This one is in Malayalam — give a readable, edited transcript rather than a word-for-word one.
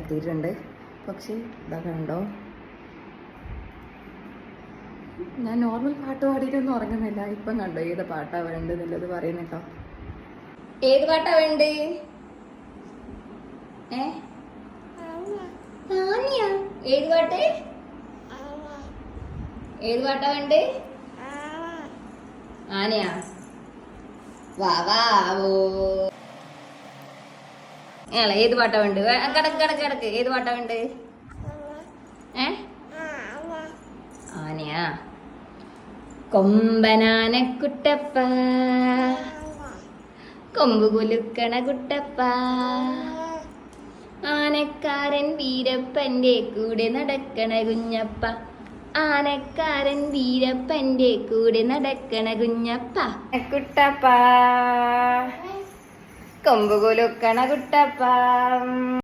കിടത്തിയിട്ടുണ്ട്. പക്ഷേ ഇതാ കണ്ടോ, ഞാൻ നോർമൽ പാട്ട് പാടിയിട്ടൊന്നും ഉറങ്ങുന്നില്ല. ഇപ്പം കണ്ടോ ഏത് പാട്ടാ വേണ്ടതെന്നുള്ളത് പറയുന്നുട്ടോ. ഏത് പാട്ടാ വേണ്ടേ? ഏത് പാട്ട്? ഏത് പാട്ടാ വേണ്ടേ? ആനയാ? വാവോ. ഏത് പാട്ടാ വേണ്ട? കിടക്ക് കിടക്ക് കിടക്ക്. ഏത് പാട്ടാ വേണ്ടേ? ആനയാ? കൊമ്പനാന കുട്ടപ്പ, കൊമ്പ് കുലുക്കണ കുട്ടപ്പ, ആനക്കാരൻ വീരപ്പന്റെ കൂടെ നടക്കണ കുഞ്ഞപ്പ, ആനക്കാരൻ വീരപ്പന്റെ കൂടെ നടക്കണ കുഞ്ഞപ്പ, കുട്ടപ്പ കൊമ്പ് കുലുക്കണ കുട്ടപ്പ.